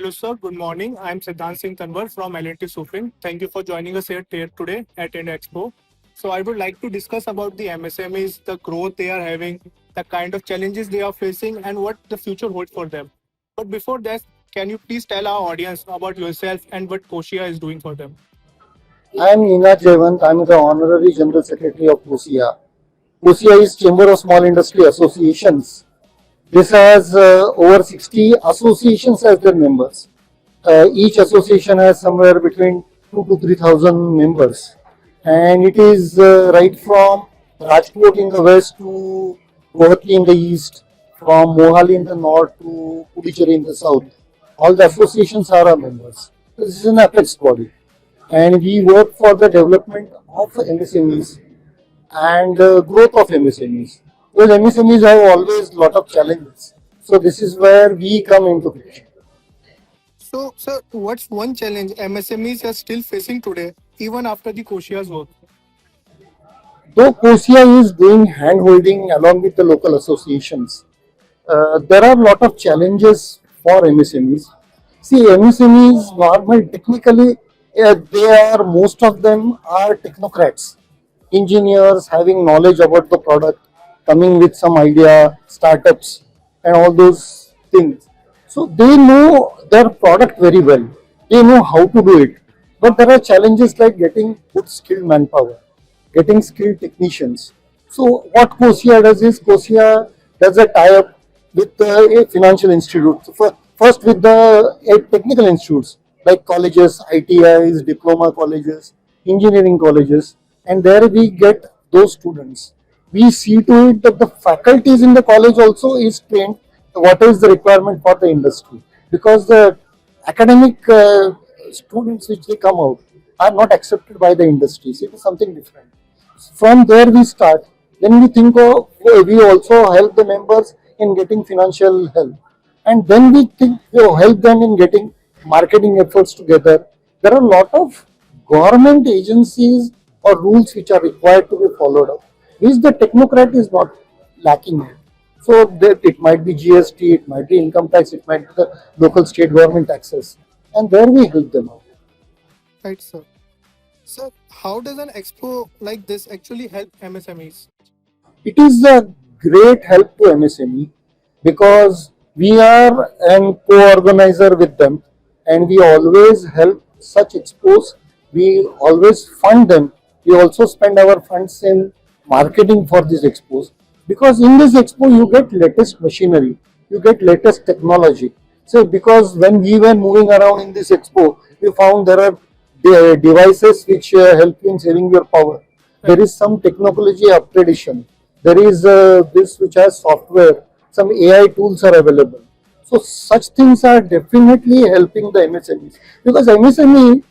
Hello, sir. Good morning. I'm Siddhant Singh Tanwar from L&T-SuFin. Thank you for joining us here today at Indexpo. So I would like to discuss about the MSMEs, the growth they are having, the kind of challenges they are facing, and what the future holds for them. But before that, can you please tell our audience about yourself and what Kosia is doing for them? I am Jaywant. I am the Honorary General Secretary of COSIA. COSIA is Chamber of Small Industry Associations. This has over 60 associations as their members. Each association has somewhere between 2 to 3,000 members. And it is right from Rajkot in the west to Guwahati in the east, from Mohali in the north to Puducherry in the south. All the associations are our members. This is an apex body, and we work for the development of MSMEs and growth of MSMEs. Because MSMEs have always lot of challenges. So this is where we come into picture. So, sir, what's one challenge MSMEs are still facing today, even after the Kosia's work? Though COSIA is doing hand holding along with the local associations, there are a lot of challenges for MSMEs. See, MSMEs normal technically, they are most of them are technocrats, engineers having knowledge about the product, coming with some idea, startups, and all those things. So they know their product very well. They know how to do it. But there are challenges like getting good skilled manpower, getting skilled technicians. So what COSIA does is COSIA does a tie-up with a financial institute. So first with the technical institutes like colleges, ITIs, diploma colleges, engineering colleges, and there we get those students. We see to it that the faculties in the college also is trained what is the requirement for the industry, because the academic students which they come out are not accepted by the industries. It is something different. From there we start. Then we think of, we also help the members in getting financial help, and then we think help them in getting marketing efforts together. There are a lot of government agencies or rules which are required to be followed up, which the technocrat is not lacking in. So that it might be GST, it might be income tax, it might be the local state government taxes, and there we help them out. Right, sir. Sir, how does an expo like this actually help MSMEs? It is a great help to MSME because we are an co-organizer with them, and we always help such expos. We always fund them. We also spend our funds in marketing for these expos, because in this expo you get latest machinery, you get latest technology. So because when we were moving around in this expo, we found there are devices which help in saving your power. There is some technology upgradation. There is this which has software. Some AI tools are available. So such things are definitely helping the MSMEs, because MSME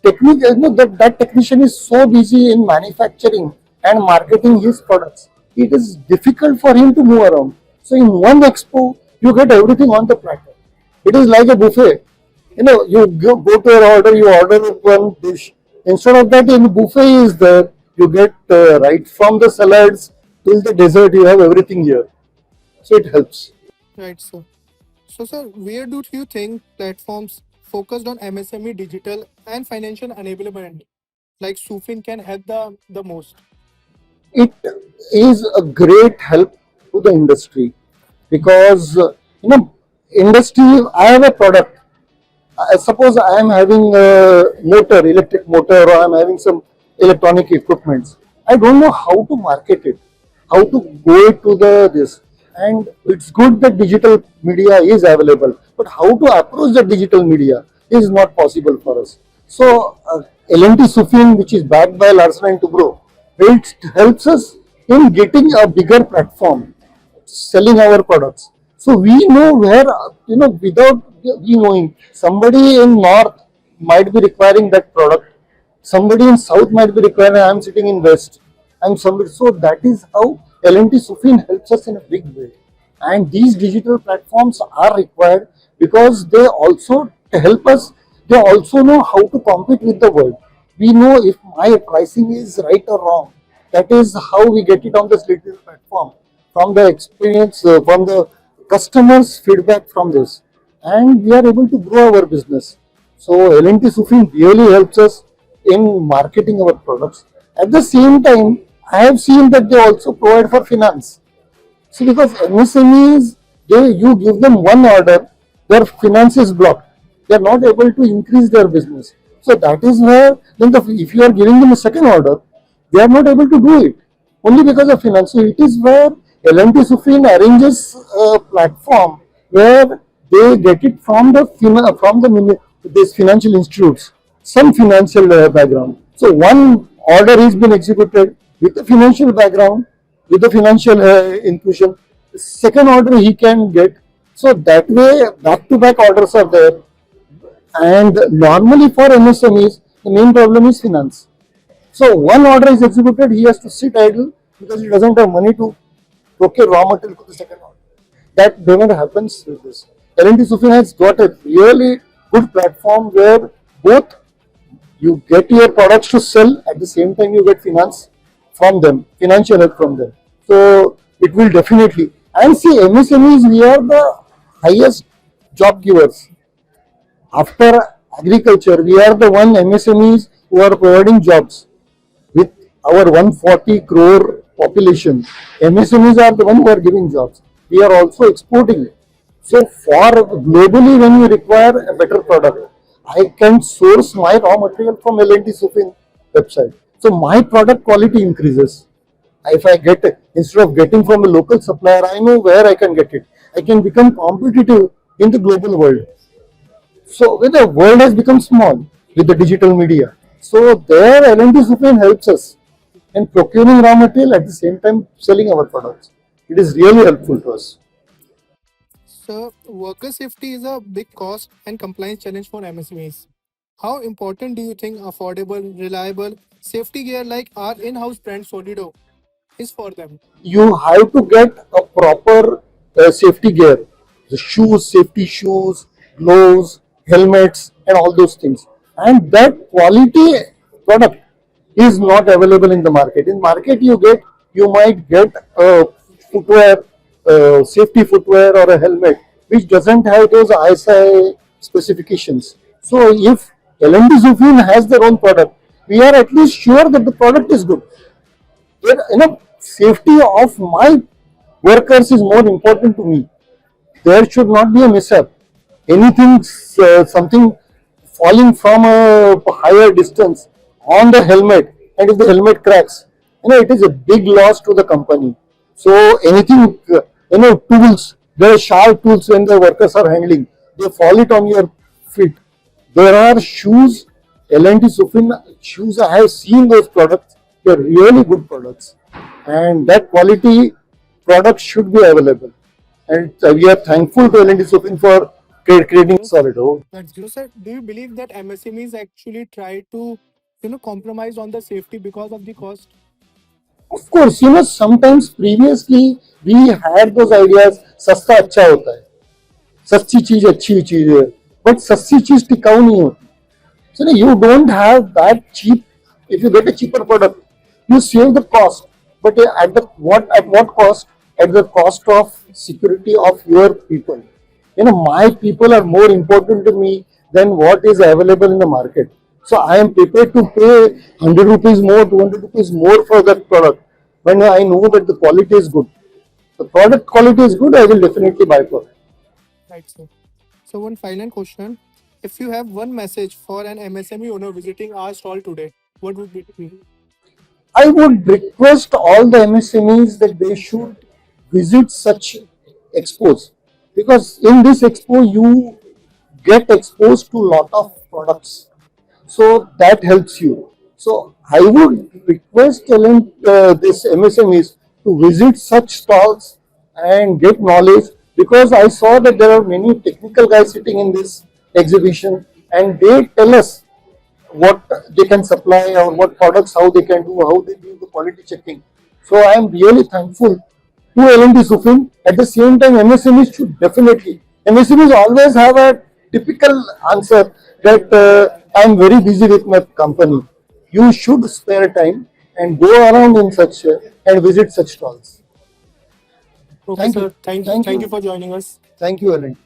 that technician is so busy in manufacturing and marketing his products. It is difficult for him to move around. So in one expo, you get everything on the platter. It is like a buffet. You go to your order, you order one dish. Instead of that, in buffet is there, you get right from the salads till the dessert, you have everything here. So it helps. Right, sir. So, sir, where do you think platforms focused on MSME digital and financial enablement like SuFin can help the most? It is a great help to the industry, because industry, I have a product. Suppose I am having a motor, electric motor, or I am having some electronic equipments. I don't know how to market it, how to go to the this. And it's good that digital media is available, but how to approach the digital media is not possible for us. So L&T-SuFin, which is backed by Larsen and Toubro, it helps us in getting a bigger platform, selling our products. So we know where, without we knowing, somebody in north might be requiring that product, somebody in south might be requiring. I am sitting in west, I'm somebody. So that is how L&T-SuFin helps us in a big way. And these digital platforms are required because they also help us. They also know how to compete with the world. We know if my pricing is right or wrong. That is how we get it on this digital platform, from the experience, from the customers' feedback from this. and we are able to grow our business. So L&T-SuFin really helps us in marketing our products. At the same time, I have seen that they also provide for finance. See, because MSMEs, you give them one order, their finance is blocked. They are not able to increase their business. So that is where, if you are giving them a second order, they are not able to do it only because of finance. So it is where L&T-SuFin arranges a platform where they get it from these financial institutes, some financial background. So one order is been executed with a financial background, with the financial inclusion. Second order he can get. So that way, back-to-back orders are there. And normally for MSMEs, the main problem is finance. So one order is executed, he has to sit idle because he doesn't have money to procure raw material for the second order. That never happens with this. L&T-SuFin has got a really good platform where both you get your products to sell, at the same time you get finance from them, financial help from them. So it will definitely. And see, MSMEs, we are the highest job givers. After agriculture, we are the one MSMEs who are providing jobs with our 140 crore population. MSMEs are the one who are giving jobs. We are also exporting. So for globally, when you require a better product, I can source my raw material from L&T-SuFin website. So my product quality increases. If I get it, instead of getting from a local supplier, I know where I can get it. I can become competitive in the global world. So when the world has become small with the digital media, so there L&T-SuFin helps us in procuring raw material at the same time selling our products. It is really helpful to us. So, worker safety is a big cost and compliance challenge for MSMEs. How important do you think affordable, reliable safety gear like our in-house brand Solido is for them? You have to get a proper safety gear, the shoes, safety shoes, gloves, helmets, and all those things. And that quality product is not available in the market. In market, you might get a footwear, safety footwear or a helmet which doesn't have those ISI specifications. So if L&T-SuFin has their own product, we are at least sure that the product is good. Safety of my workers is more important to me. There should not be a mishap. Anything, something falling from a higher distance on the helmet, and if the helmet cracks, it is a big loss to the company. So anything, tools, there are sharp tools when the workers are handling, they fall it on your feet. There are shoes, L&T-SuFin shoes. I have seen those products. They are really good products, and that quality product should be available. And we are thankful to L&T-SuFin for creating Solido. That's good. So, sir, do you believe that MSMEs actually try to, compromise on the safety because of the cost? Of course, sometimes previously we had those ideas, सस्ता अच्छा होता है, सस्ती चीज अच्छी चीज है, but सस्ती चीज टिकाऊ नहीं होती. So you don't have that cheap. If you get a cheaper product, you save the cost. But at what cost? At the cost of security of your people. My people are more important to me than what is available in the market. So I am prepared to pay 100 rupees more, 200 rupees more for that product when I know that the quality is good. The product quality is good, I will definitely buy for it. Right, sir. So, one final question. If you have one message for an MSME owner visiting our stall today, what would it be? I would request all the MSMEs that they should visit such expos, because in this expo you get exposed to lot of products, so that helps you. So I would request this MSMEs to visit such stalls and get knowledge, because I saw that there are many technical guys sitting in this exhibition and they tell us what they can supply or what products, how they can do, how they do the quality checking. So I am really thankful to L&T-SuFin. At the same time, MSMEs should definitely, MSMEs always have a typical answer that I am very busy with my company. You should spare time and go around in such and visit such stalls. Okay, Thank sir. you. Thank you. Thank Thank you you. for joining us. Thank you, L&T.